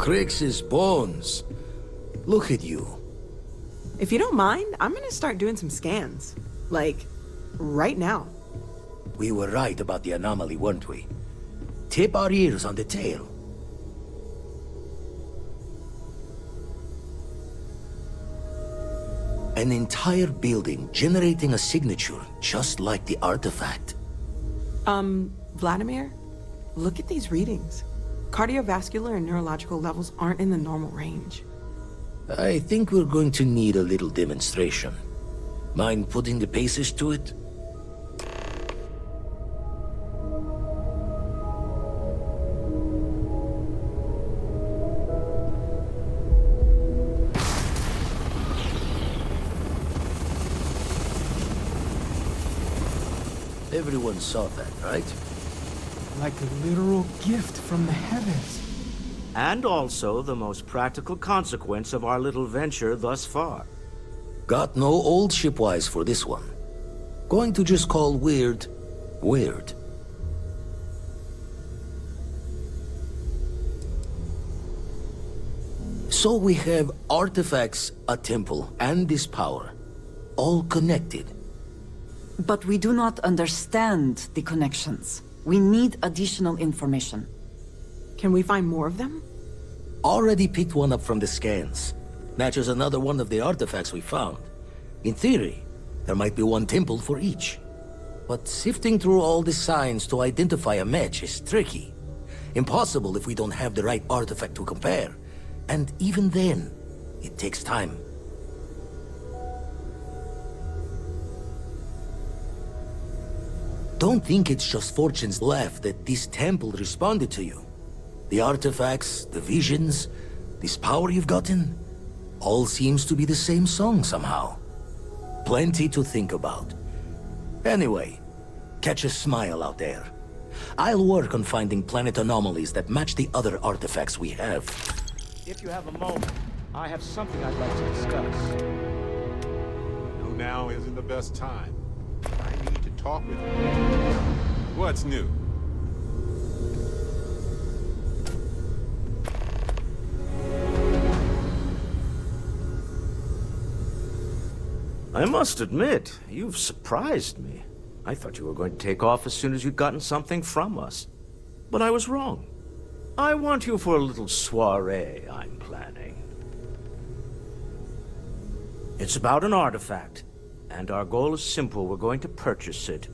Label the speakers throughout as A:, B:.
A: Crix's bones. Look at you.
B: If you don't mind, I'm gonna start doing some scans. Like, right now.
A: We were right about the anomaly, weren't we? Tip our ears on the tail. An entire building generating a signature just like the artifact.
B: Vladimir, look at these readings. Cardiovascular and neurological levels aren't in the normal range.
A: I think we're going to need a little demonstration. Mind putting the paces to it? Everyone saw that, right?
C: Like a literal gift from the heavens.
D: And also the most practical consequence of our little venture thus far.
A: Got no old shipwise for this one. Going to just call weird, weird. So we have artifacts, a temple, and this power. All connected.
E: But we do not understand the connections. We need additional information.
B: Can we find more of them?
A: Already picked one up from the scans. Matches another one of the artifacts we found. In theory, there might be one temple for each. But sifting through all the signs to identify a match is tricky. Impossible if we don't have the right artifact to compare. And even then, it takes time. Don't think it's just Fortune's laugh that this temple responded to you. The artifacts, the visions, this power you've gotten, all seems to be the same song somehow. Plenty to think about. Anyway, catch a smile out there. I'll work on finding planet anomalies that match the other artifacts we have.
D: If you have a moment, I have something I'd like to discuss.
F: No, now isn't the best time. I need to talk with you. What's new?
D: I must admit, you've surprised me. I thought you were going to take off as soon as you'd gotten something from us. But I was wrong. I want you for a little soiree I'm planning. It's about an artifact. And our goal is simple. We're going to purchase it.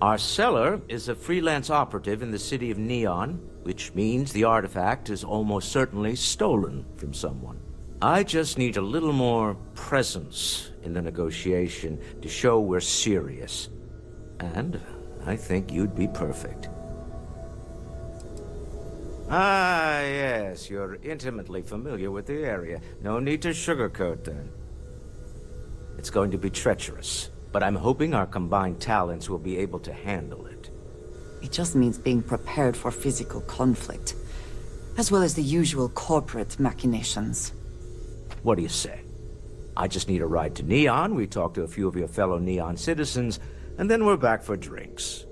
D: Our seller is a freelance operative in the city of Neon, which means the artifact is almost certainly stolen from someone. I just need a little more presence in the negotiation to show we're serious. And I think you'd be perfect. Ah, yes, you're intimately familiar with the area. No need to sugarcoat then. It's going to be treacherous, but I'm hoping our combined talents will be able to handle it.
E: It just means being prepared for physical conflict, as well as the usual corporate machinations.
D: What do you say? I just need a ride to Neon, we talk to a few of your fellow Neon citizens, and then we're back for drinks.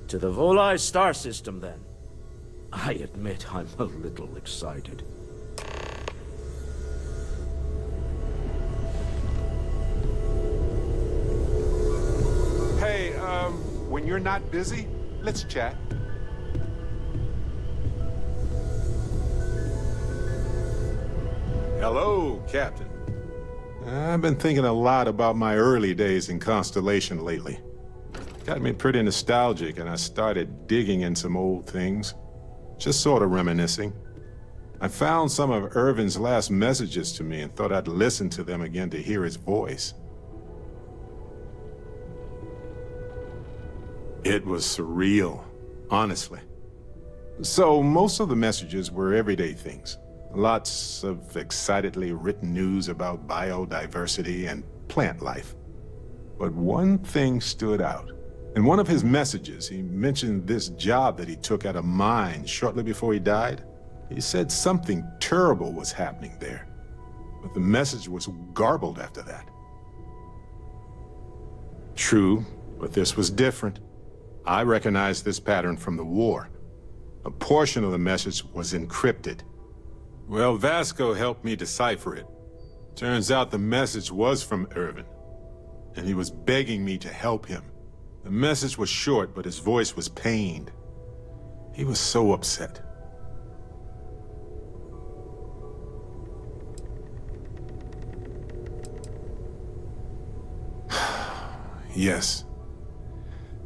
D: To the Volai star system, then. I admit I'm a little excited.
F: Hey, when you're not busy, let's chat. Hello, Captain. I've been thinking a lot about my early days in Constellation lately. Got me pretty nostalgic, and I started digging in some old things. Just sort of reminiscing. I found some of Irvin's last messages to me and thought I'd listen to them again to hear his voice. It was surreal, honestly. So most of the messages were everyday things. Lots of excitedly written news about biodiversity and plant life. But one thing stood out. In one of his messages, he mentioned this job that he took at a mine shortly before he died. He said something terrible was happening there, but the message was garbled after that. True, but this was different. I recognized this pattern from the war. A portion of the message was encrypted. Well, Vasco helped me decipher it. Turns out the message was from Irvin, and he was begging me to help him. The message was short, but his voice was pained. He was so upset. Yes.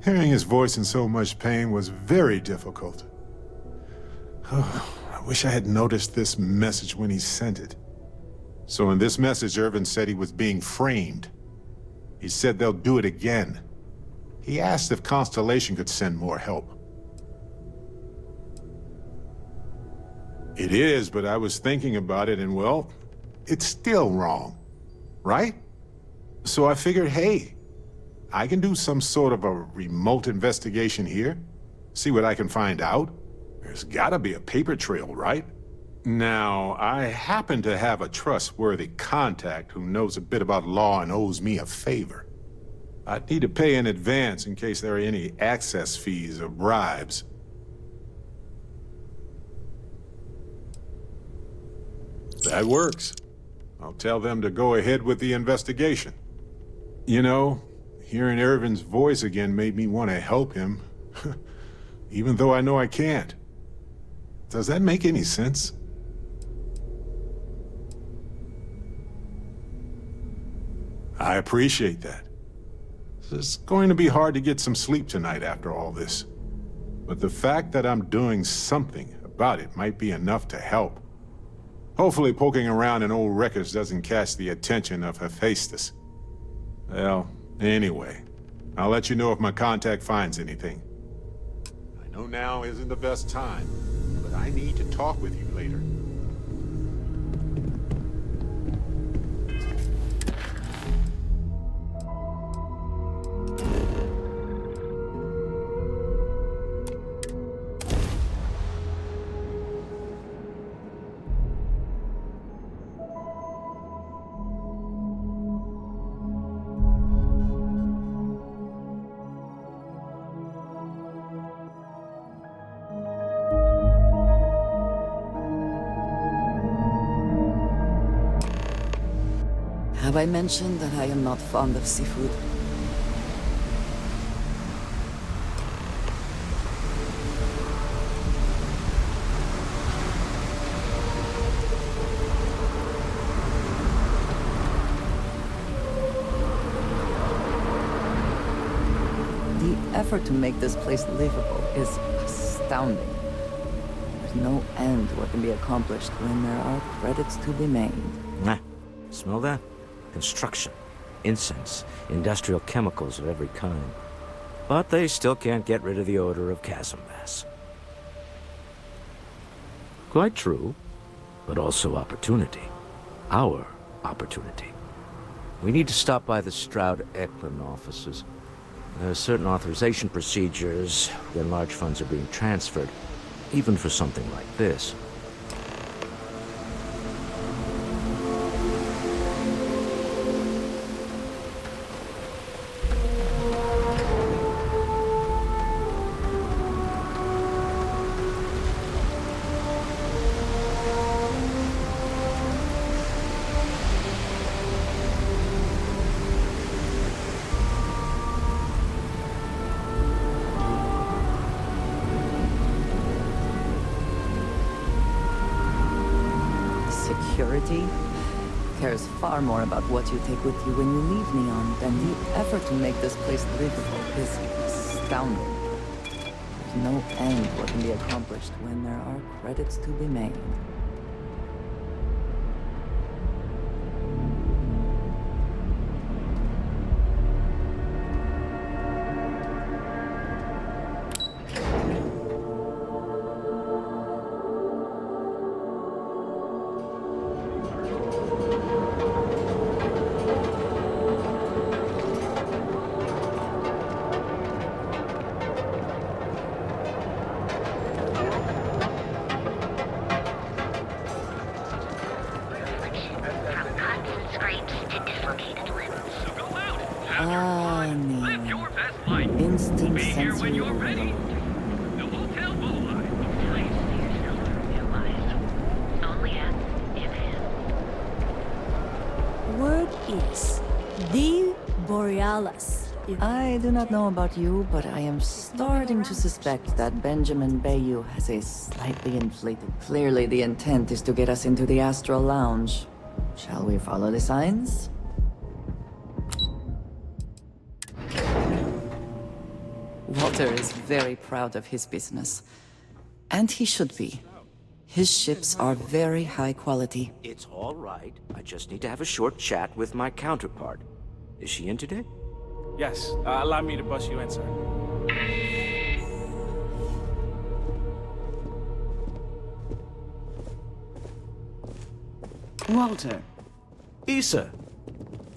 F: Hearing his voice in so much pain was very difficult. I wish I had noticed this message when he sent it. So in this message, Irvin said he was being framed. He said they'll do it again. He asked if Constellation could send more help. It is, but I was thinking about it and, well, it's still wrong, right? So I figured, hey, I can do some sort of a remote investigation here, see what I can find out. There's gotta be a paper trail, right? Now, I happen to have a trustworthy contact who knows a bit about law and owes me a favor. I'd need to pay in advance in case there are any access fees or bribes. That works. I'll tell them to go ahead with the investigation. You know, hearing Irvin's voice again made me want to help him, even though I know I can't. Does that make any sense? I appreciate that. It's going to be hard to get some sleep tonight after all this. But the fact that I'm doing something about it might be enough to help. Hopefully poking around in old records doesn't catch the attention of Hephaestus. Well, anyway, I'll let you know if my contact finds anything. I know now isn't the best time, but I need to talk with you later.
E: Have I mentioned that I am not fond of seafood? The effort to make this place livable is astounding. There's no end to what can be accomplished when there are credits to be made.
D: Nah, smell that? Construction, incense, industrial chemicals of every kind. But they still can't get rid of the odor of chasm bass. Quite true, but also opportunity. Our opportunity. We need to stop by the Stroud-Eklund offices. There are certain authorization procedures when large funds are being transferred, even for something like this.
E: Security cares far more about what you take with you when you leave Neon than the effort to make this place livable is astounding. There's no end to what can be accomplished when there are credits to be made. Instant sensory overload.
G: tell us.
E: I do not know about you, but I am starting to suspect that Benjamin Bayou has a slightly inflated. Clearly, the intent is to get us into the Astral Lounge. Shall we follow the signs? Walter is very proud of his business. And he should be. His ships are very high quality.
D: It's all right. I just need to have a short chat with my counterpart. Is she in today?
C: Yes, allow me to bust you in, sir.
H: Walter,
D: Issa!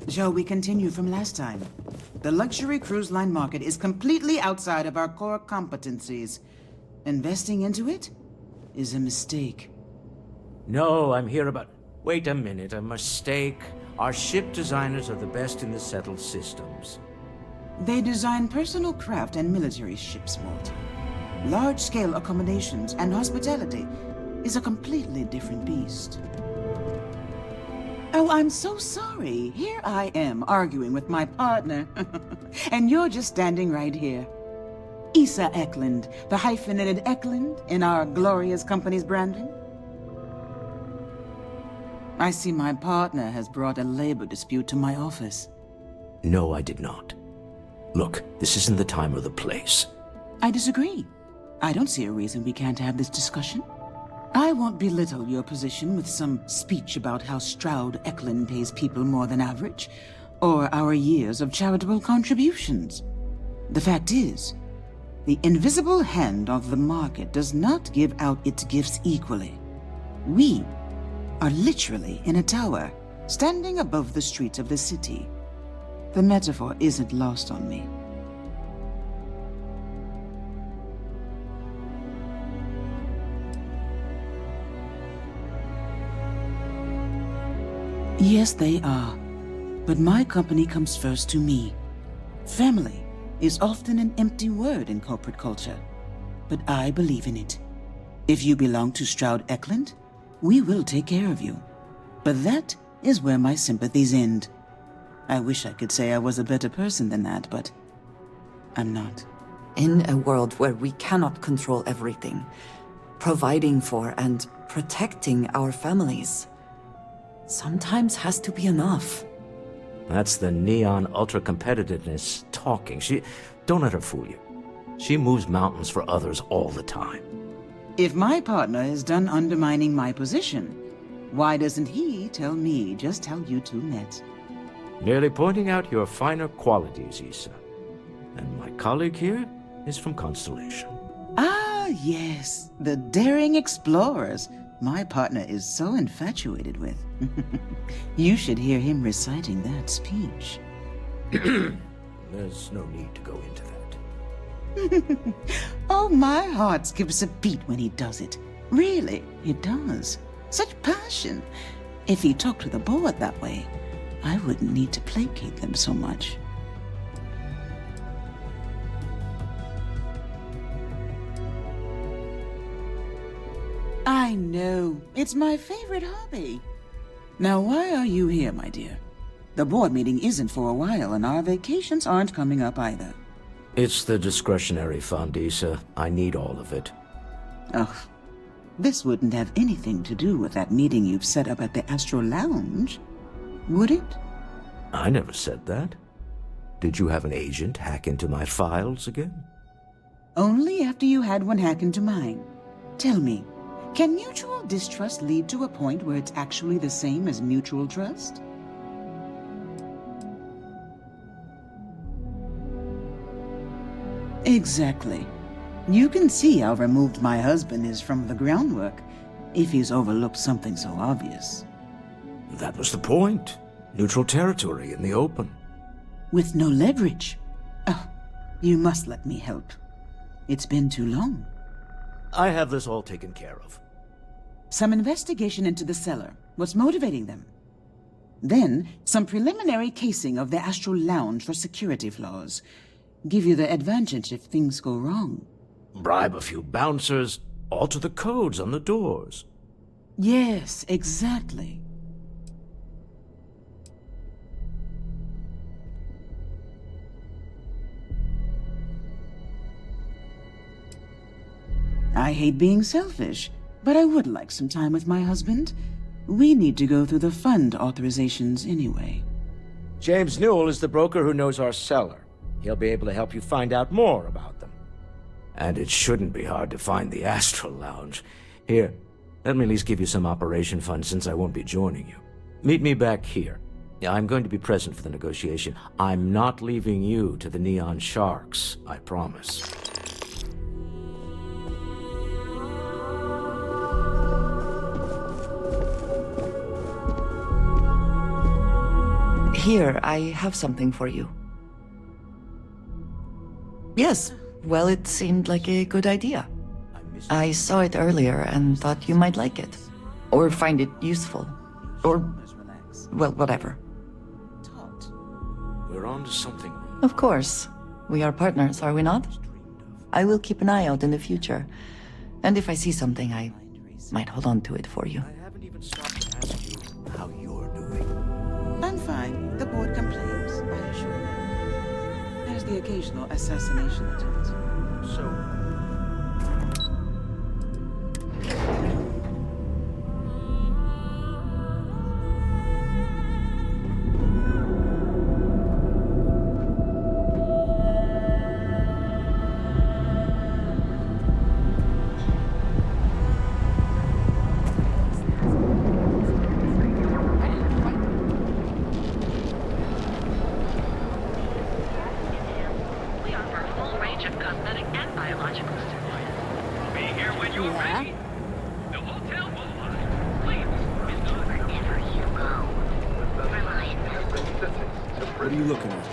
H: shall we continue from last time? The luxury cruise line market is completely outside of our core competencies. Investing into it is a mistake.
D: No, I'm here about... Wait a minute, a mistake. Our ship designers are the best in the settled systems.
H: They design personal craft and military ships, Walter. Large-scale accommodations and hospitality is a completely different beast. Oh, I'm so sorry. Here I am arguing with my partner. And you're just standing right here. Issa Eklund, the hyphenated Eklund in our glorious company's branding. I see my partner has brought a labor dispute to my office.
D: No, I did not. Look, this isn't the time or the place.
H: I disagree. I don't see a reason we can't have this discussion. I won't belittle your position with some speech about how Stroud Eklund pays people more than average, or our years of charitable contributions. The fact is, the invisible hand of the market does not give out its gifts equally. We are literally in a tower, standing above the streets of the city. The metaphor isn't lost on me. Yes, they are. But my company comes first to me. Family is often an empty word in corporate culture, but I believe in it. If you belong to Stroud Eklund, we will take care of you. But that is where my sympathies end. I wish I could say I was a better person than that, but I'm not.
E: In a world where we cannot control everything, providing for and protecting our families sometimes has to be enough.
D: That's the neon ultra-competitiveness talking. Don't let her fool you. She moves mountains for others all the time.
H: If my partner is done undermining my position, why doesn't he tell me just how you two met?
D: Merely pointing out your finer qualities, Issa. And my colleague here is from Constellation.
H: Ah, yes, the daring explorers my partner is so infatuated with. You should hear him reciting that speech.
D: There's no need to go into that.
H: Oh, my heart skips a beat when he does it. Really, it does. Such passion. If he talked to the board that way, I wouldn't need to placate them so much. I know. It's my favorite hobby. Now, why are you here, my dear? The board meeting isn't for a while, and our vacations aren't coming up either.
D: It's the discretionary fund, Issa. I need all of it.
H: Ugh. This wouldn't have anything to do with that meeting you've set up at the Astral Lounge, would it?
D: I never said that. Did you have an agent hack into my files again?
H: Only after you had one hack into mine. Tell me, can mutual distrust lead to a point where it's actually the same as mutual trust? Exactly. You can see how removed my husband is from the groundwork, if he's overlooked something so obvious.
D: That was the point. Neutral territory in the open.
H: With no leverage. Oh, you must let me help. It's been too long.
D: I have this all taken care of.
H: Some investigation into the cellar. What's motivating them? Then, some preliminary casing of the Astral Lounge for security flaws. Give you the advantage if things go wrong.
D: Bribe a few bouncers, alter the codes on the doors.
H: Yes, exactly. I hate being selfish, but I would like some time with my husband. We need to go through the fund authorizations anyway.
D: James Newell is the broker who knows our seller. He'll be able to help you find out more about them. And it shouldn't be hard to find the Astral Lounge. Here, let me at least give you some operation funds since I won't be joining you. Meet me back here. Yeah, I'm going to be present for the negotiation. I'm not leaving you to the Neon Sharks, I promise.
E: Here, I have something for you. Yes, well, it seemed like a good idea. I saw it earlier and thought you might like it. Or find it useful. Or, well, whatever.
D: We're on to something.
E: Of course. We are partners, are we not? I will keep an eye out in the future. And if I see something, I might hold on to it for you.
D: I haven't even stopped to ask you how you're doing.
H: I'm fine. The board complains, I assure you. There's the occasional assassination attempt.
D: So,
G: We offer a full range of cosmetic and biological steroids. We'll be here when you're ready. The hotel will arrive. Please, wherever you go, rely on us.
C: What are you looking at?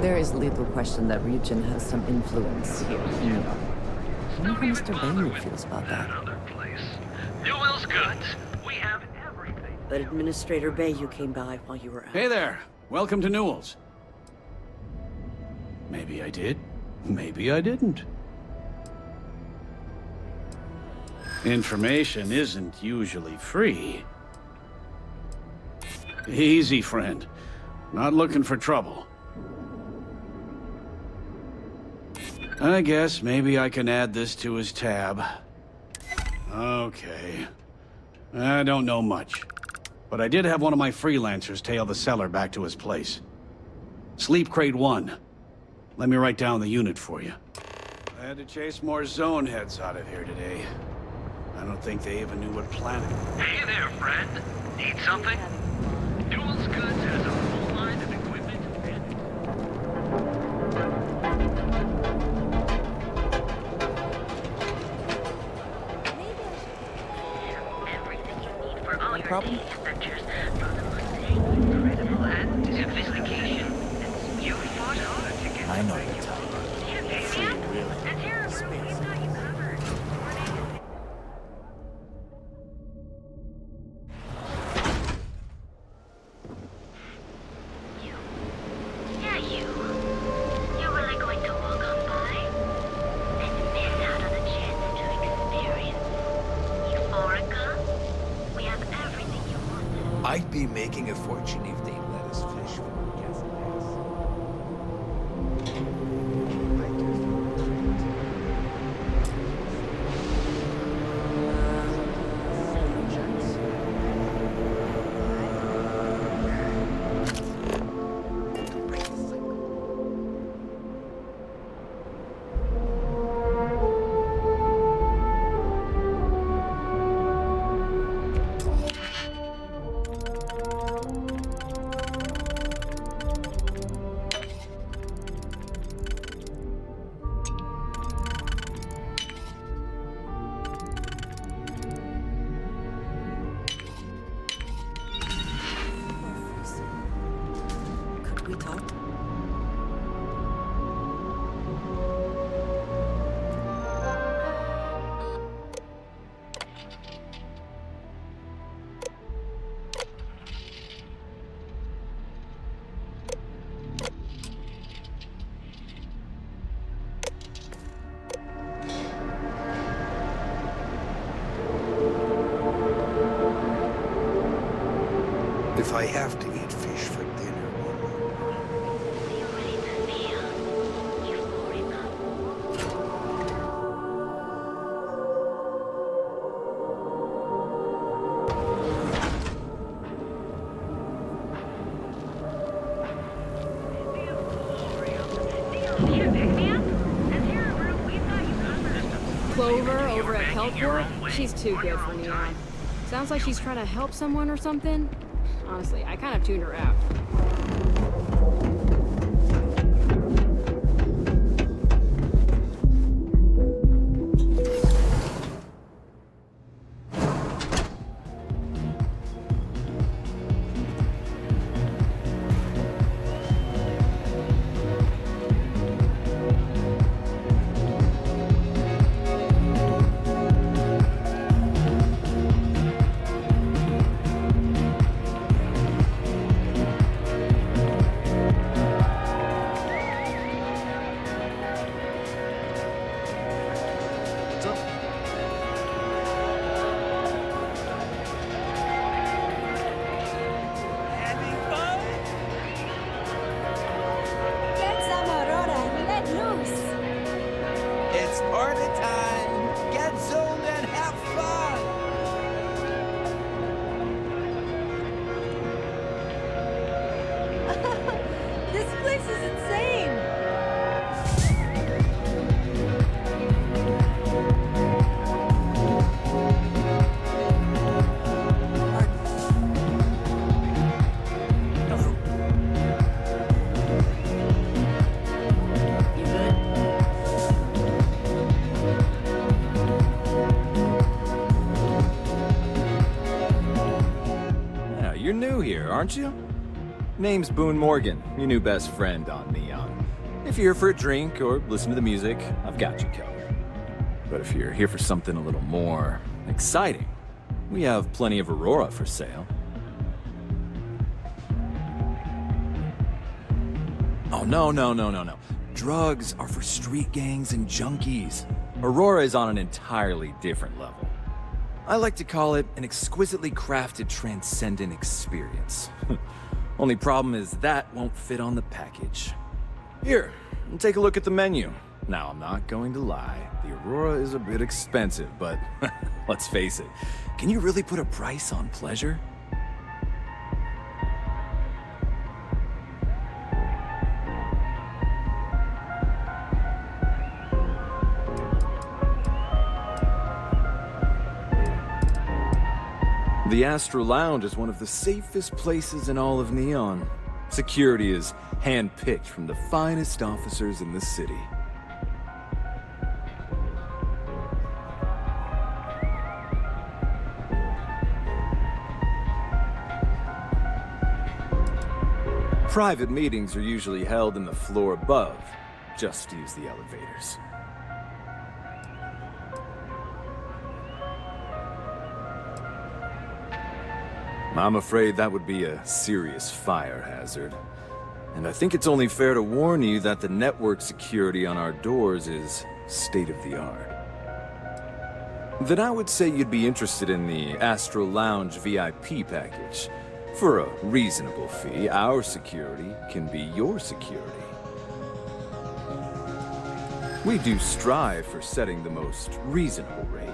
E: There is little question that region has some influence here in New York. I wonder how Mr. Bailey feels about that.
G: Another place. Newell's Goods. We have everything.
I: But Administrator Bayou came by while you were out.
J: Hey there. Welcome to Newell's. Maybe I did. Maybe I didn't. Information isn't usually free. Easy, friend. Not looking for trouble. I guess maybe I can add this to his tab. Okay. I don't know much. But I did have one of my freelancers tail the seller back to his place. Sleep Crate 1. Let me write down the unit for you. I had to chase more zone heads out of here today. I don't think they even knew what planet.
G: Hey there, friend. Need something? Newell's Goods has a full line of equipment and... Everything you need for all your daily adventures, from the mundane, critical, and sophistication. You fought hard to get
A: I know
G: where
A: the
G: you
A: type.
G: are. Yeah, baby. And here, we've got you covered. You. Yeah, you. You're really going to walk on by and miss out on a chance to experience Euphorica? We have everything you want.
A: I'd be making a fortune if they let us fish for a gas pass.
K: I have to eat fish for dinner.
L: Clover over at Helport? She's too good for Neon. Sounds like she's trying to help someone or something. Honestly, I kind of tuned her out.
M: You're new here, aren't you? Name's Boone Morgan, your new best friend on Neon. If you're here for a drink or listen to the music, I've got you covered. But if you're here for something a little more exciting, we have plenty of Aurora for sale. Oh, no. Drugs are for street gangs and junkies. Aurora is on an entirely different level. I like to call it an exquisitely crafted, transcendent experience. Only problem is that won't fit on the package. Here, take a look at the menu. Now, I'm not going to lie. The Aurora is a bit expensive, but let's face it. Can you really put a price on pleasure? The Astro Lounge is one of the safest places in all of Neon. Security is hand-picked from the finest officers in the city. Private meetings are usually held in the floor above. Just use the elevators. I'm afraid that would be a serious fire hazard. And I think it's only fair to warn you that the network security on our doors is state-of-the-art. Then I would say you'd be interested in the Astro Lounge VIP package. For a reasonable fee, our security can be your security. We do strive for setting the most reasonable rate.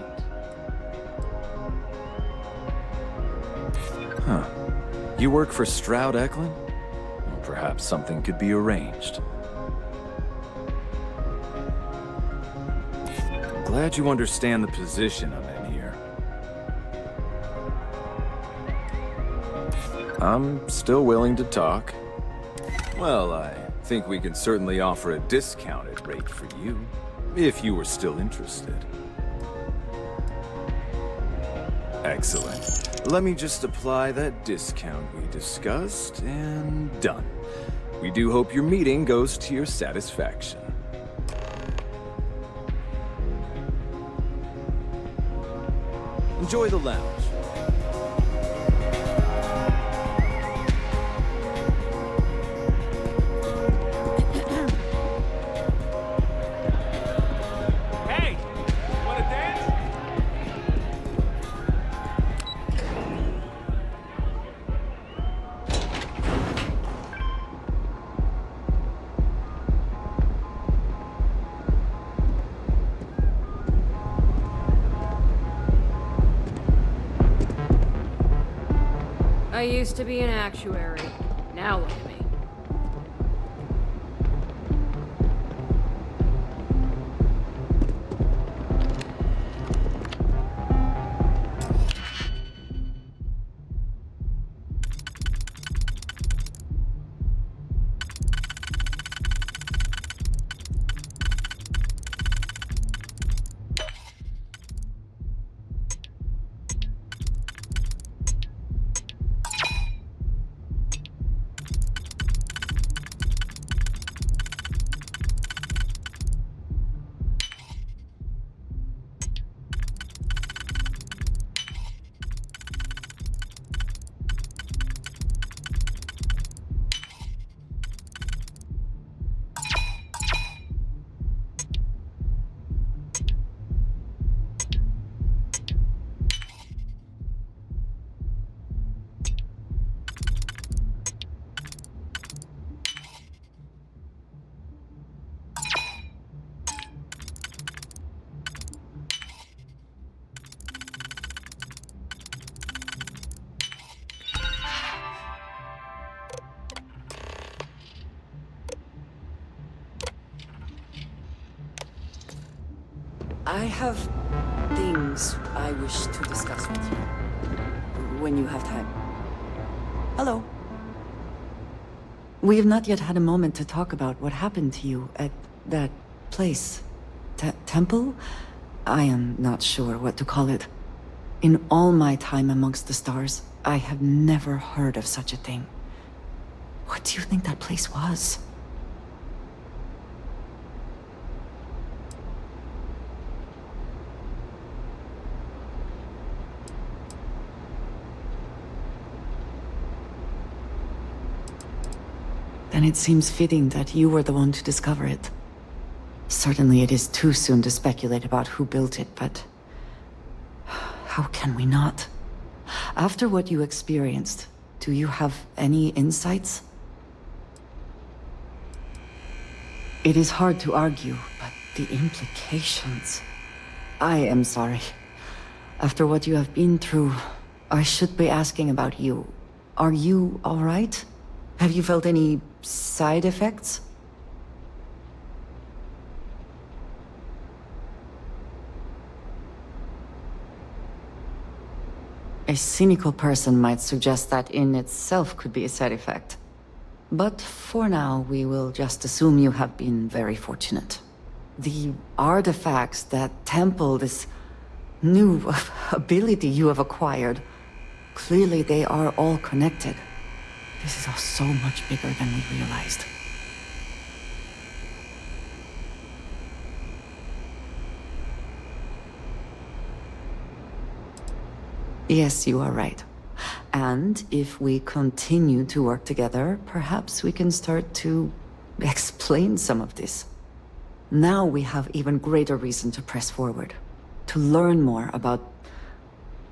M: Huh. You work for Stroud Eklund? Well, perhaps something could be arranged. I'm glad you understand the position I'm in here. I'm still willing to talk. Well, I think we can certainly offer a discounted rate for you, if you were still interested. Excellent. Let me just apply that discount we discussed, and done. We do hope your meeting goes to your satisfaction. Enjoy the lounge.
L: I used to be an actuary. Now look at me.
E: I have things I wish to discuss with you. When you have time. Hello. We have not yet had a moment to talk about what happened to you at that place. Temple? I am not sure what to call it. In all my time amongst the stars, I have never heard of such a thing. What do you think that place was? Then it seems fitting that you were the one to discover it. Certainly it is too soon to speculate about who built it, but how can we not? After what you experienced, do you have any insights? It is hard to argue, but the implications... I am sorry. After what you have been through, I should be asking about you. Are you all right? Have you felt any side effects? A cynical person might suggest that in itself could be a side effect. But for now, we will just assume you have been very fortunate. The artifacts, that temple, this new ability you have acquired, clearly they are all connected. This is all so much bigger than we realized. Yes, you are right. And if we continue to work together, perhaps we can start to explain some of this. Now we have even greater reason to press forward, to learn more about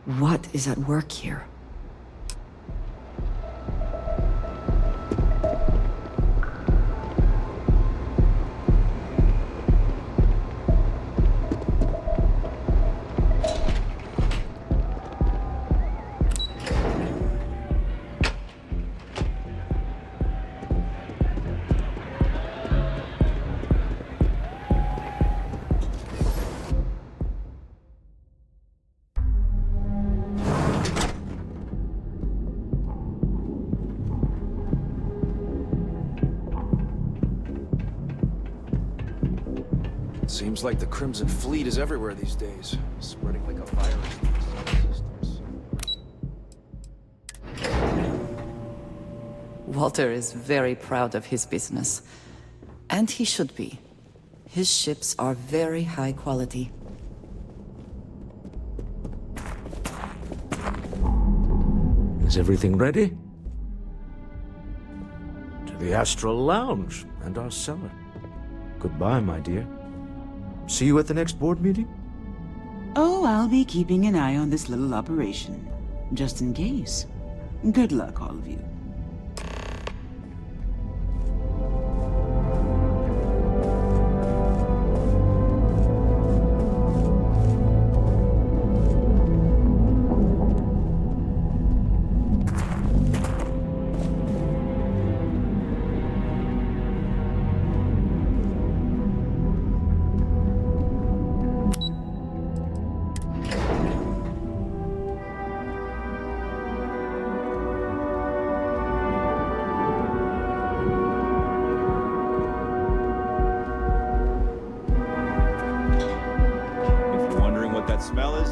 E: what is at work here.
M: Seems like the Crimson Fleet is everywhere these days, spreading like a virus.
E: Walter is very proud of his business. And he should be. His ships are very high quality.
D: Is everything ready? To the Astral Lounge and our cellar. Goodbye, my dear. See you at the next board meeting?
H: Oh, I'll be keeping an eye on this little operation, just in case. Good luck, all of you.
M: that smell is?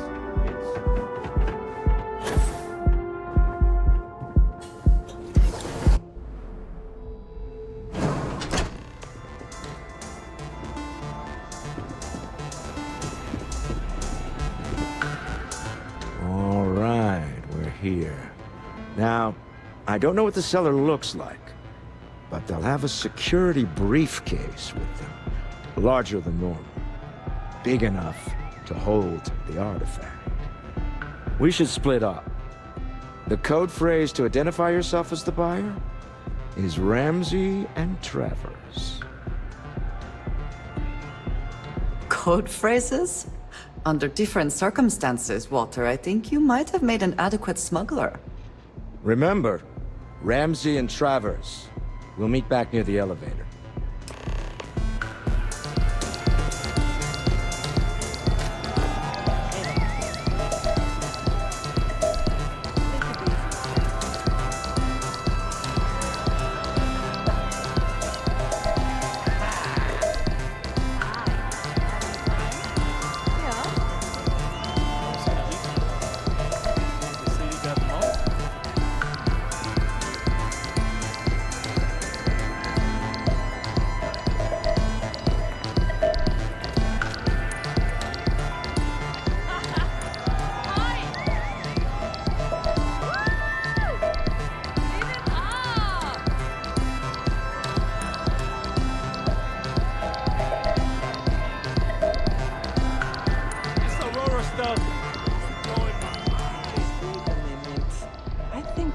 D: All right, we're here. Now, I don't know what the cellar looks like, but they'll have a security briefcase with them. Larger than normal. Big enough to hold the artifact. We should split up. The code phrase to identify yourself as the buyer is Ramsey and Travers.
E: Code phrases? Under different circumstances, Walter, I think you might have made an adequate smuggler.
D: Remember, Ramsey and Travers. We'll meet back near the elevator.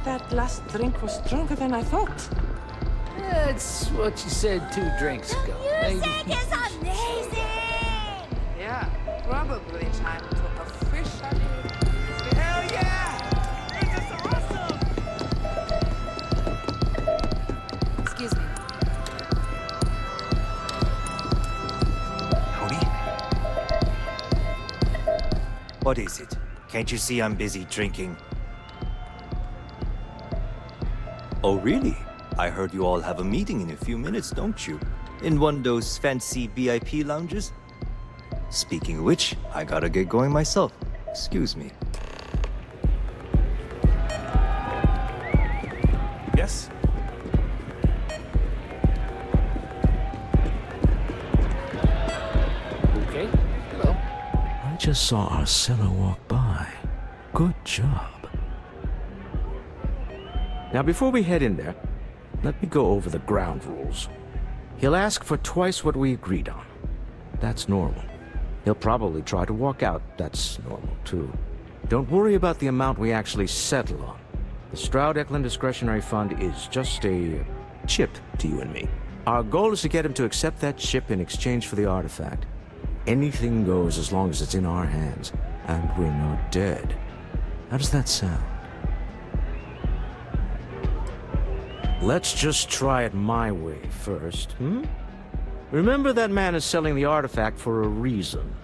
N: That last drink was stronger than I thought.
A: That's what you said 2 drinks ago.
O: Music is amazing!
N: Yeah, probably time to officially... Hell yeah! This is awesome!
E: Excuse me.
P: Howdy. What is it? Can't you see I'm busy drinking? Oh, really? I heard you all have a meeting in a few minutes, don't you? In one of those fancy VIP lounges? Speaking of which, I gotta get going myself. Excuse me. Yes?
A: Okay. Hello.
D: I just saw our cellar walk by. Good job. Now, before we head in there, let me go over the ground rules. He'll ask for twice what we agreed on. That's normal. He'll probably try to walk out. That's normal, too. Don't worry about the amount we actually settle on. The Stroud-Eklund Discretionary Fund is just a chip to you and me. Our goal is to get him to accept that chip in exchange for the artifact. Anything goes as long as it's in our hands, and we're not dead. How does that sound? Let's just try it my way first, Remember, that man is selling the artifact for a reason.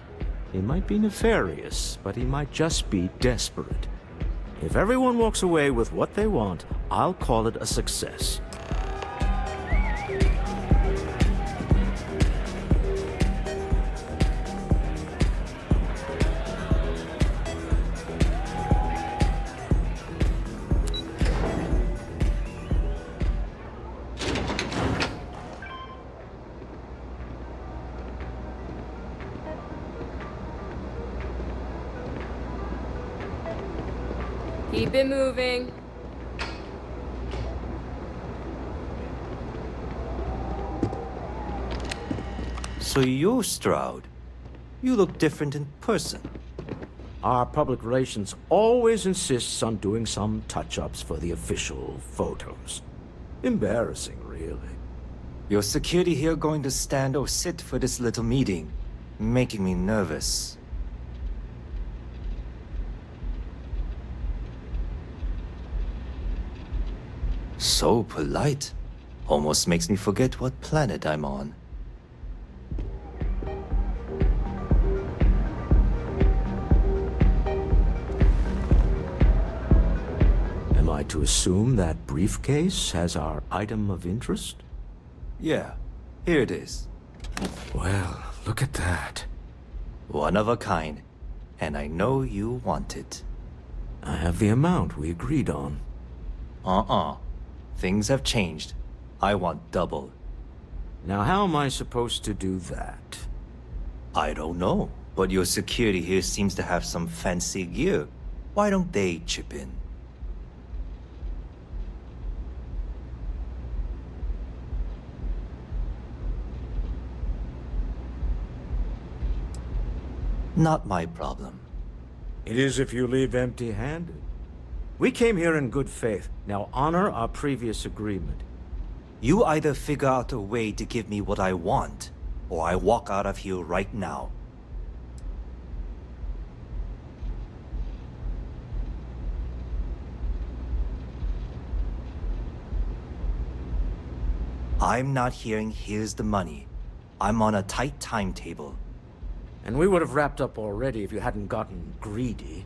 D: He might be nefarious, but he might just be desperate. If everyone walks away with what they want, I'll call it a success.
L: Keep it moving.
P: So you're Stroud. You look different in person.
D: Our public relations always insists on doing some touch-ups for the official photos. Embarrassing, really.
P: Your security here going to stand or sit for this little meeting, making me nervous. So polite. Almost makes me forget what planet I'm on.
D: Am I to assume that briefcase has our item of interest?
P: Yeah, here it is.
D: Well, look at that.
P: One of a kind. And I know you want it.
D: I have the amount we agreed on.
P: Things have changed. I want double.
D: Now how am I supposed to do that?
P: I don't know, but your security here seems to have some fancy gear. Why don't they chip in? Not my problem.
D: It is if you leave empty-handed. We came here in good faith. Now honor our previous agreement.
P: You either figure out a way to give me what I want, or I walk out of here right now. I'm not hearing here's the money. I'm on a tight timetable.
D: And we would have wrapped up already if you hadn't gotten greedy.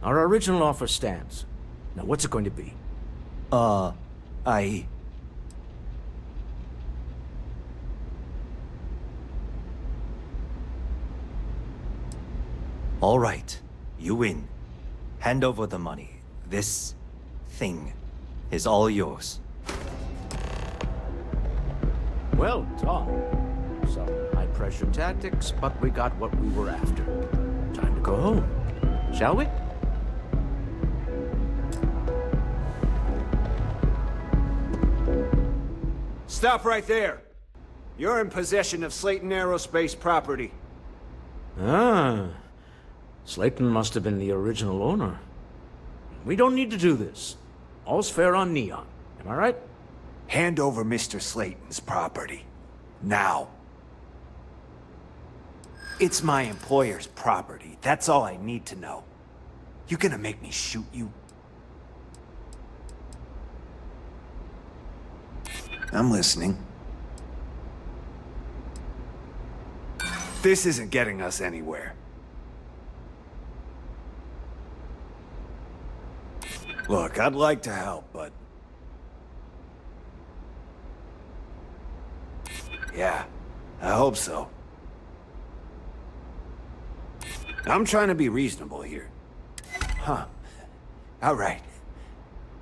D: Our original offer stands. Now what's it going to be?
P: All right, you win. Hand over the money. This thing is all yours.
D: Well done. Some high-pressure tactics, but we got what we were after. Time to go home, shall we?
Q: Stop right there. You're in possession of Slayton Aerospace property.
D: Ah. Slayton must have been the original owner. We don't need to do this. All's fair on Neon. Am I right?
Q: Hand over Mr. Slayton's property. Now. It's my employer's property. That's all I need to know. You gonna make me shoot you? I'm listening. This isn't getting us anywhere. Look, I'd like to help, but... yeah, I hope so. I'm trying to be reasonable here. Huh. All right.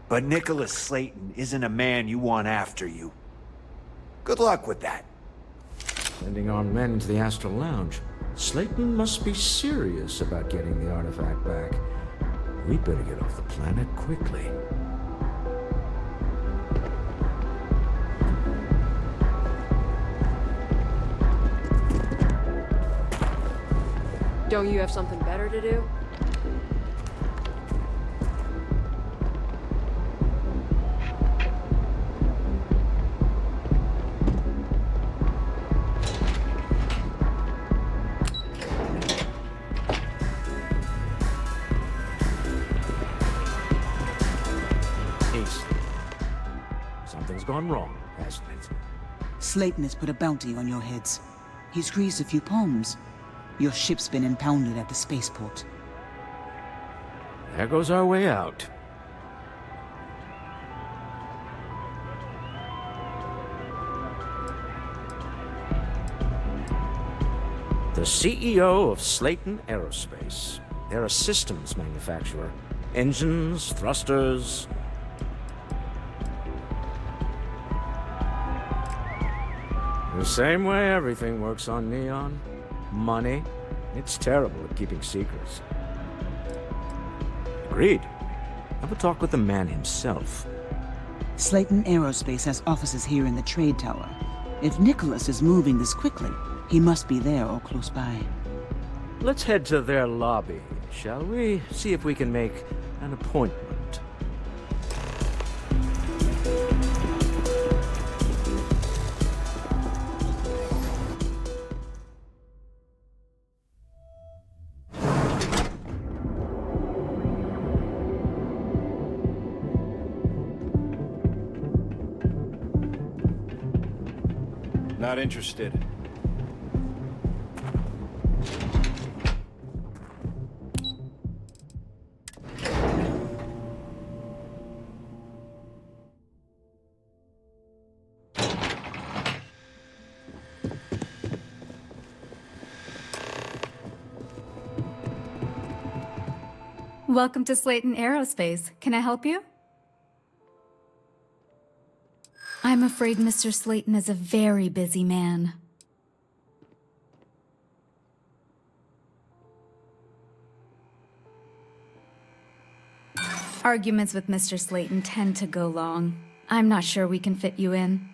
Q: But Nicholas Slayton isn't a man you want after you. Good luck with that.
D: Sending our men into the Astral Lounge. Slayton must be serious about getting the artifact back. We better get off the planet quickly.
L: Don't you have something better to do?
D: Something's gone wrong, hasn't it?
H: Slayton has put a bounty on your heads. He's greased a few palms. Your ship's been impounded at the spaceport.
D: There goes our way out. The CEO of Slayton Aerospace. They're a systems manufacturer. Engines, thrusters... The same way everything works on Neon. Money. It's terrible at keeping secrets. Agreed. Have a talk with the man himself.
H: Slayton Aerospace has offices here in the trade tower. If Nicholas is moving this quickly, he must be there or close by.
D: Let's head to their lobby, shall we? See if we can make an appointment.
Q: Not interested.
R: Welcome to Slayton Aerospace. Can I help you? I'm afraid Mr. Slayton is a very busy man. Arguments with Mr. Slayton tend to go long. I'm not sure we can fit you in.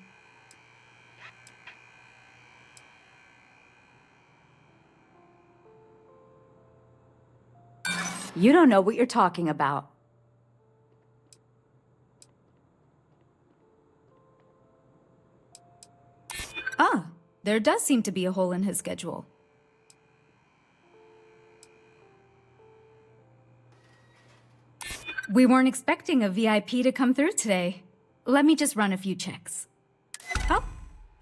S: You don't know what you're talking about.
R: Ah, there does seem to be a hole in his schedule. We weren't expecting a VIP to come through today. Let me just run a few checks. Oh,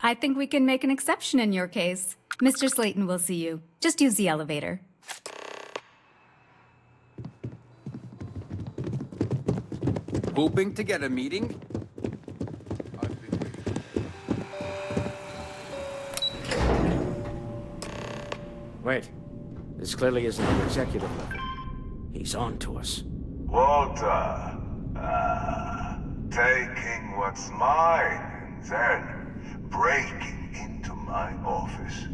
R: I think we can make an exception in your case. Mr. Slayton will see you. Just use the elevator.
T: Hoping to get a meeting?
D: Wait. This clearly isn't the executive level. He's on to us.
U: Walter, taking what's mine and then breaking into my office.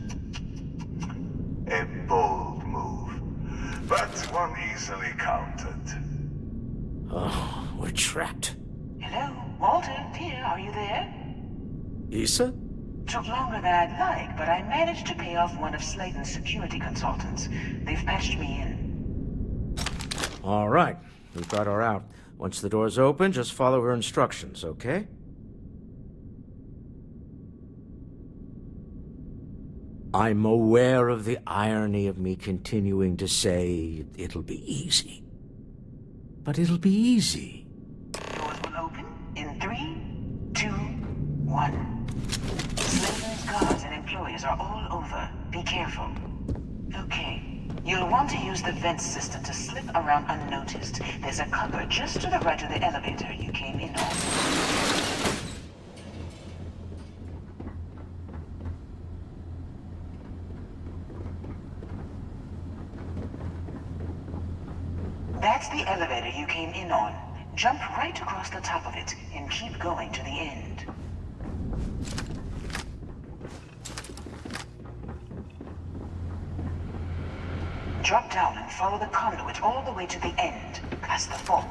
U: A bold move, but one easily countered.
D: Oh, we're trapped.
V: Hello, Walter, dear, are you there?
D: Issa?
V: Took longer than I'd like, but I managed to pay off one of Slayton's security consultants. They've patched me in.
D: All right. We've got her out. Once the door's open, just follow her instructions, okay? I'm aware of the irony of me continuing to say it'll be easy. But it'll be easy.
V: Doors will open in 3, 2, 1. Slayton's guards and employees are all over. Be careful. Okay. You'll want to use the vent system to slip around unnoticed. There's a cupboard just to the right of the elevator you came in on. That's the elevator you came in on. Jump right across the top of it and keep going to the end. Drop down and follow the conduit all the way to the end, past the fork.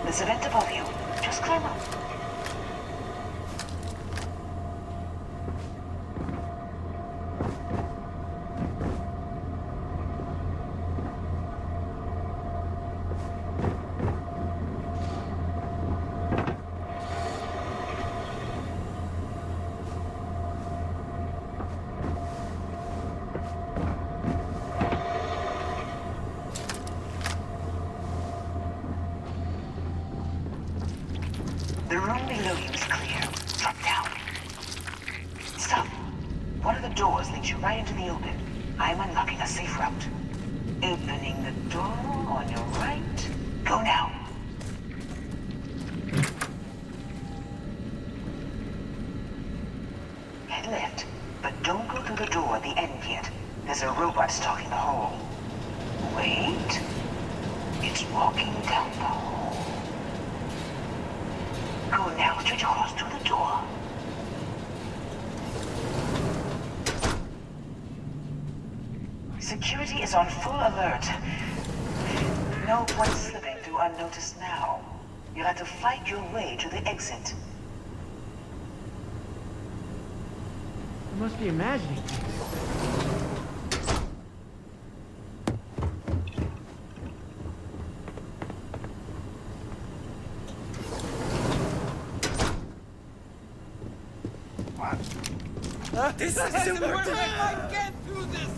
V: There's a vent above you. Just climb up. The room below you is clear. Drop down. Stop. One of the doors leads you right into the open. I'm unlocking a safe route. Opening the door on your right. Go now. Head left, but don't go through the door at the end yet. There's a robot stalking the hall. Wait. It's walking down the hall. Go now, stretch across to the door. Security is on full alert. No point slipping through unnoticed now. You'll have to fight your way to the exit.
C: You must be imagining things.
T: This isn't working! I can't do this!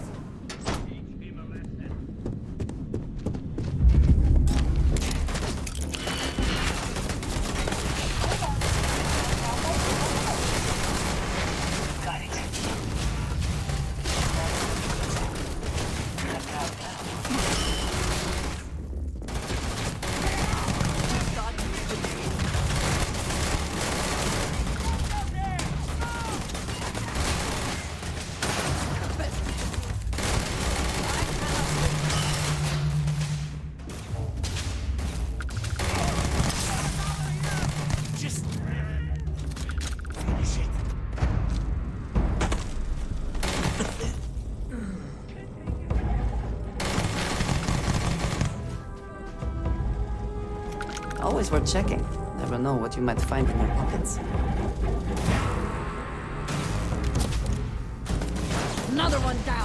V: Got it.
E: always worth checking. Never know what you might find in your pockets.
L: Another one down.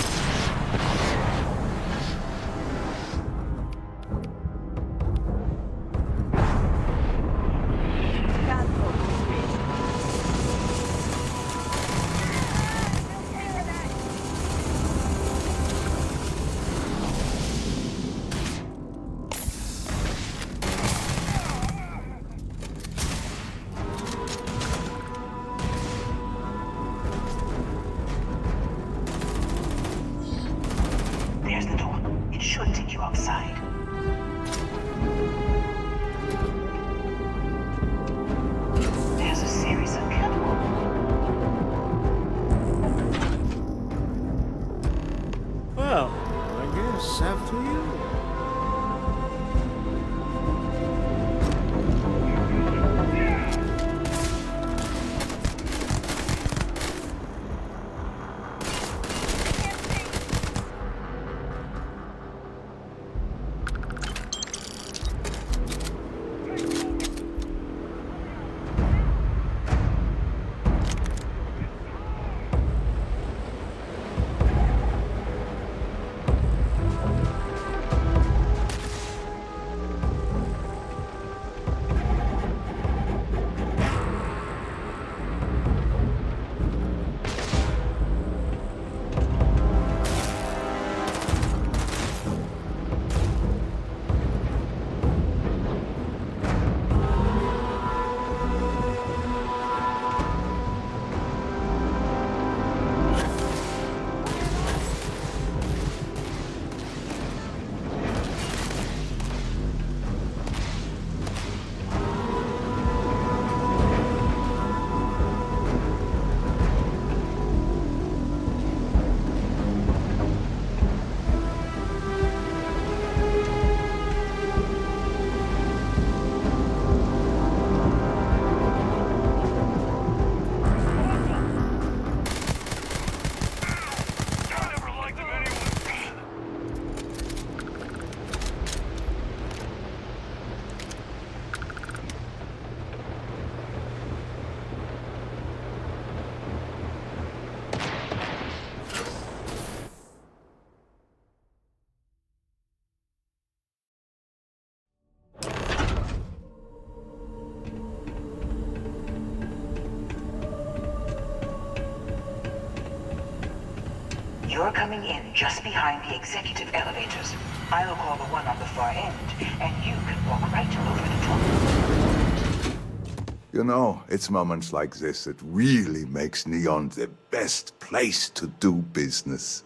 V: There's the door. It should take you outside. There's a series of catwalks.
D: Well, I guess after you.
V: You're coming in just behind the executive elevators. I'll call the one on the far end, and you can walk right over the top.
U: You know, it's moments like this that really makes Neon the best place to do business.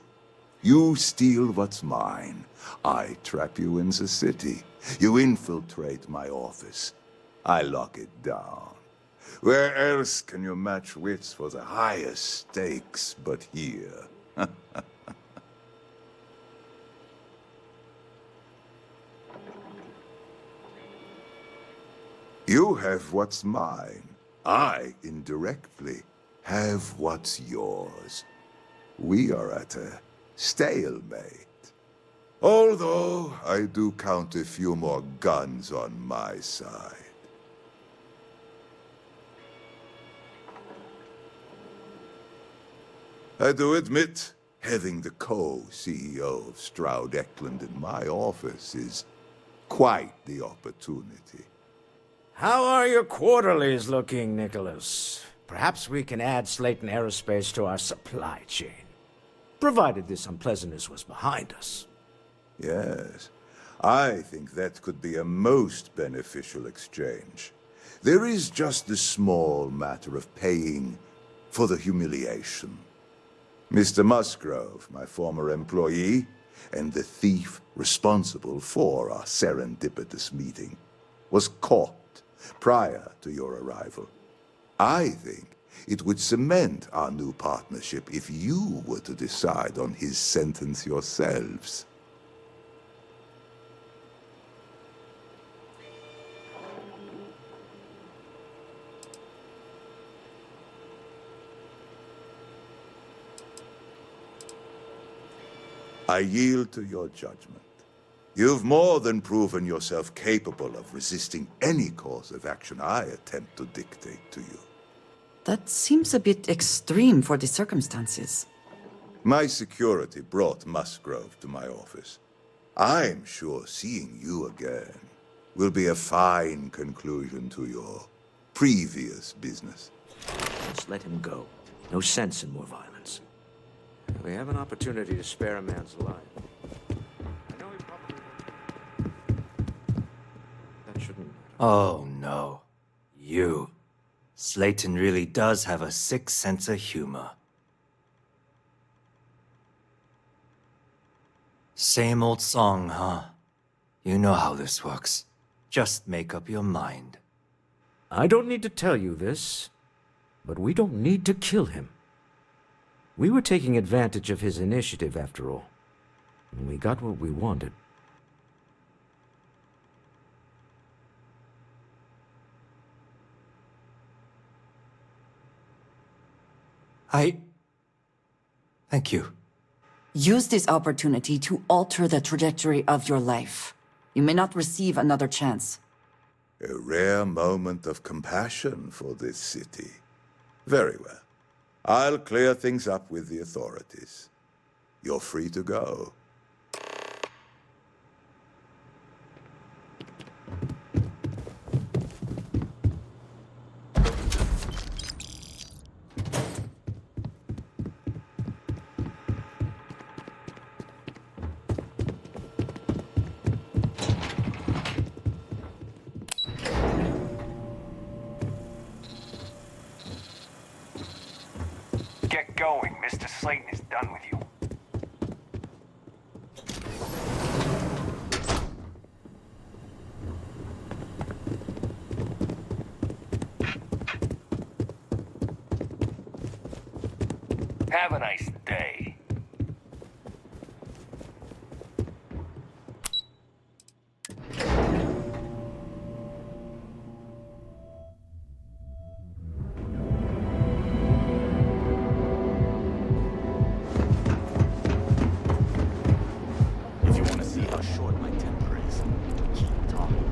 U: You steal what's mine. I trap you in the city. You infiltrate my office. I lock it down. Where else can you match wits for the highest stakes but here? You have what's mine. I, indirectly, have what's yours. We are at a stalemate. Although, I do count a few more guns on my side. I do admit, having the co-CEO of Stroud Eklund in my office is quite the opportunity.
D: How are your quarterlies looking, Nicholas? Perhaps we can add Slayton Aerospace to our supply chain, provided this unpleasantness was behind us.
U: Yes, I think that could be a most beneficial exchange. There is just the small matter of paying for the humiliation. Mr. Musgrove, my former employee, and the thief responsible for our serendipitous meeting, was caught prior to your arrival. I think it would cement our new partnership if you were to decide on his sentence yourselves. I yield to your judgment. You've more than proven yourself capable of resisting any course of action I attempt to dictate to you.
E: That seems a bit extreme for the circumstances.
U: My security brought Musgrove to my office. I'm sure seeing you again will be a fine conclusion to your previous business.
D: Just let him go. No sense in more violence. We have an opportunity to spare a man's life. I know he probably... That shouldn't...
P: Oh no. You. Slayton really does have a sick sense of humor. Same old song, huh? You know how this works. Just make up your mind.
D: I don't need to tell you this, but we don't need to kill him. We were taking advantage of his initiative, after all. And we got what we wanted.
P: Thank you.
E: Use this opportunity to alter the trajectory of your life. You may not receive another chance.
U: A rare moment of compassion for this city. Very well. I'll clear things up with the authorities. You're free to go.
Q: Get going. Mr. Slayton is done with you. Have a nice day.
C: If you want to see how short my temper is, keep talking.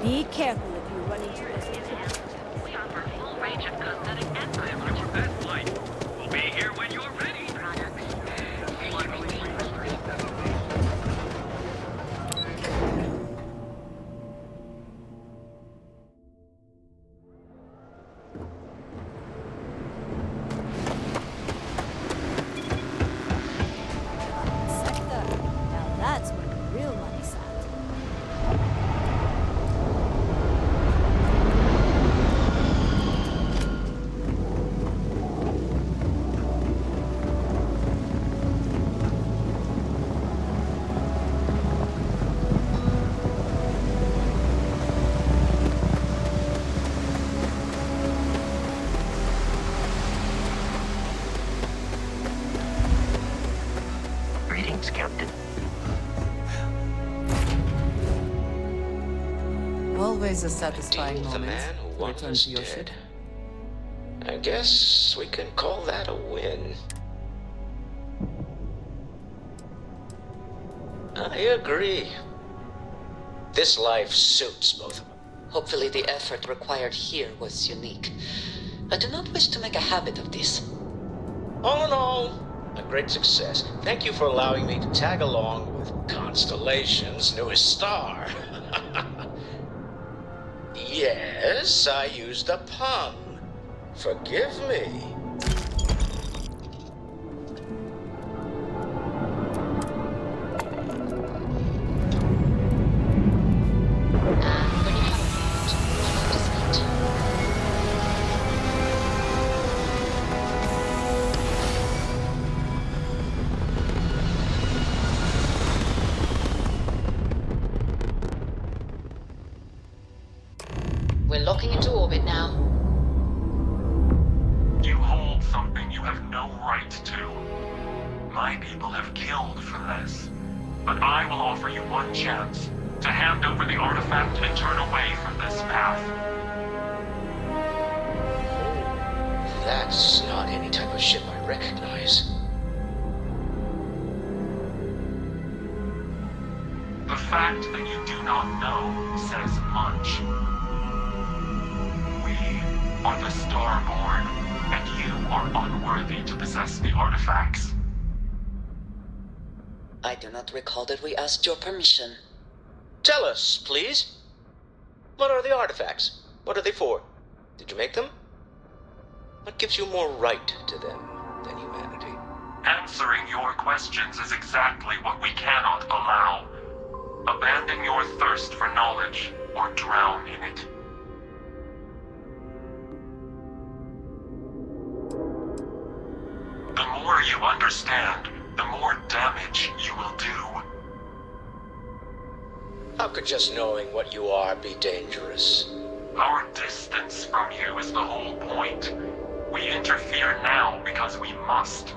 O: Be careful if you run into this.
G: We offer a full range of cosmetic and biological.
B: Best light. We'll be here when you're ready.
O: Sector. Now that's where the real money's at.
V: Greetings, Captain.
E: Always a satisfying
D: The
E: moment.
D: man who
E: to
D: wants
E: return
D: us
E: to your ship.
D: dead. I guess we can call that a win. I agree. This life suits both of them.
F: Hopefully the effort required here was unique. I do not wish to make a habit of this.
D: All in all, a great success. Thank you for allowing me to tag along with Constellation's newest star. Yes, I used a pun. Forgive me.
F: We're locking into orbit now.
B: You hold something you have no right to. My people have killed for this. But I will offer you one chance to hand over the artifact and turn away from this path.
D: That's not any type of ship I recognize.
B: The fact that you do not know says much. We are the Starborn, and you are unworthy to possess the artifacts.
F: I do not recall that we asked your permission.
D: Tell us, please. What are the artifacts? What are they for? Did you make them? What gives you more right to them than humanity?
B: Answering your questions is exactly what we cannot allow. Abandon your thirst for knowledge, or drown in it. The more you understand, the more damage you will do.
D: How could just knowing what you are be dangerous?
B: Our distance from you is the whole point. We interfere now because we must.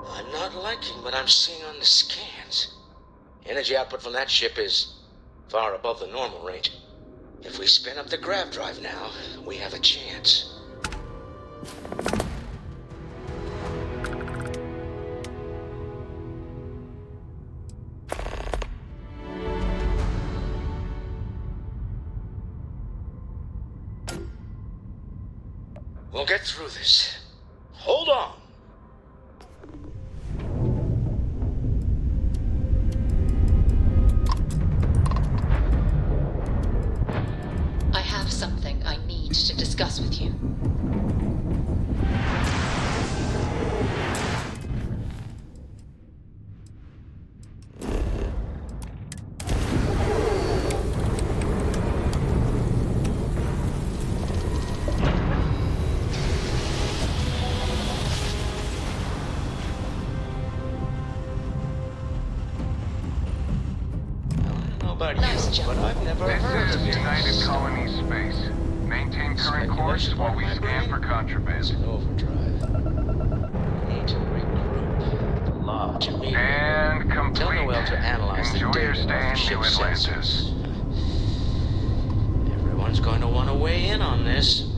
D: I'm not liking what I'm seeing on the scans. Energy output from that ship is far above the normal range. If we spin up the grav drive now, we have a chance. We'll get through this. Hold on.
F: I have something I need to discuss with you.
D: Nice job. But I've never heard of
I: This is United Colony Space. Maintain current course while we scan for contraband.
D: Overdrive. We need to regroup. The lodge immediately.
I: And complete.
D: Tell Noel to analyze
I: Enjoy
D: the
I: your
D: data
I: stay
D: off
I: in
D: ship
I: New Atlantis.
D: sensors. Everyone's going to want to weigh in on this.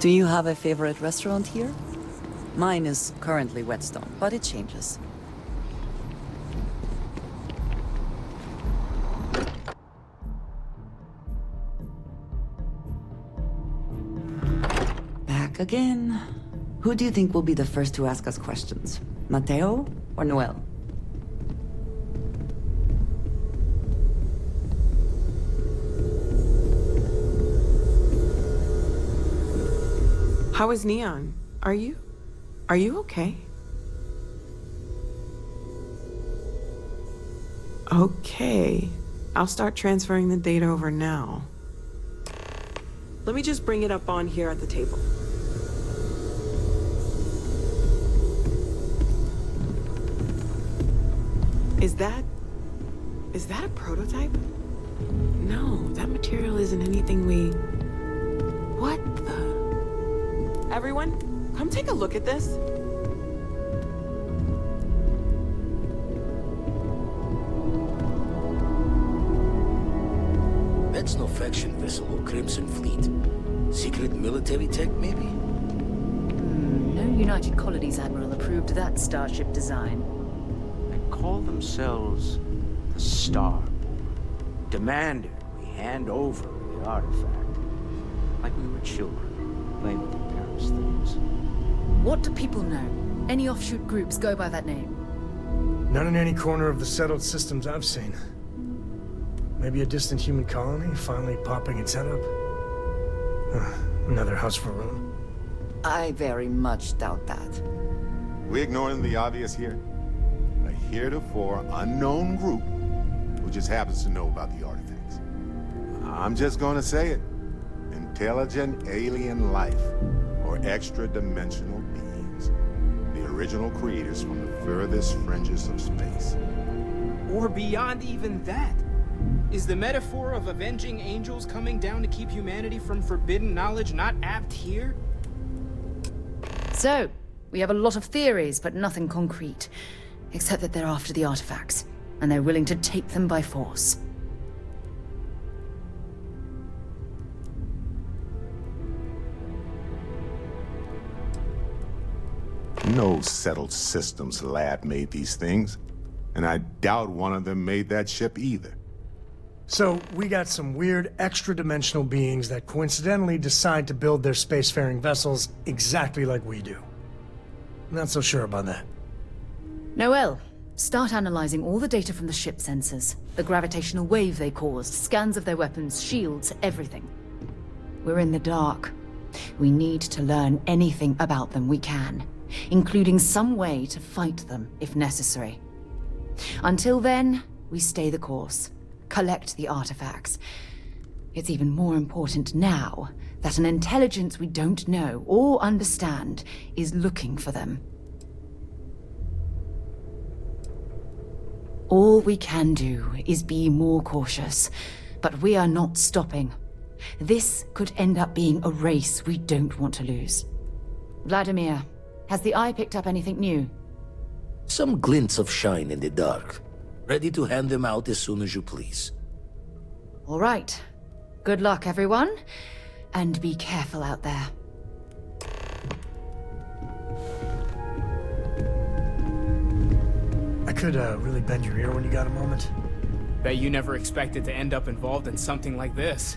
E: Do you have a favorite restaurant here? Mine is currently Whetstone, but it changes. Back again. Who do you think will be the first to ask us questions? Mateo or Noel?
J: How is Neon? Are you okay? Okay. I'll start transferring the data over now. Let me just bring it up on here at the table. Is that a prototype? No, that material isn't anything we... What the... Everyone, come take a look at this.
A: That's no faction vessel or Crimson Fleet. Secret military tech, maybe?
E: No United Colonies Admiral approved that starship design.
D: They call themselves the Starborn. Demanded we hand over the artifact. Like we were children, playing with their parents' things.
W: What do people know? Any offshoot groups go by that name?
X: Not in any corner of the settled systems I've seen. Maybe a distant human colony finally popping its head up? Another house for room?
E: I very much doubt that.
K: We ignoring the obvious here? A heretofore unknown group who just happens to know about the artifacts. I'm just gonna say it. Intelligent alien life, or extra-dimensional beings. The original creators from the furthest fringes of space.
H: Or beyond even that. Is the metaphor of avenging angels coming down to keep humanity from forbidden knowledge not apt here?
W: So, we have a lot of theories, but nothing concrete. Except that they're after the artifacts, and they're willing to take them by force.
K: No settled systems lab made these things, and I doubt one of them made that ship either.
X: So, we got some weird extra-dimensional beings that coincidentally decide to build their spacefaring vessels exactly like we do. Not so sure about that.
W: Noel, start analyzing all the data from the ship sensors. The gravitational wave they caused, scans of their weapons, shields, everything. We're in the dark. We need to learn anything about them we can, including some way to fight them if necessary. Until then, we stay the course. Collect the artifacts. It's even more important now that an intelligence we don't know or understand is looking for them. All we can do is be more cautious, but we are not stopping. This could end up being a race we don't want to lose. Vladimir, has the Eye picked up anything new?
A: Some glints of shine in the dark. Ready to hand them out as soon as you please.
W: All right. Good luck, everyone. And be careful out there.
X: I could really bend your ear when you got a moment.
H: Bet you never expected to end up involved in something like this.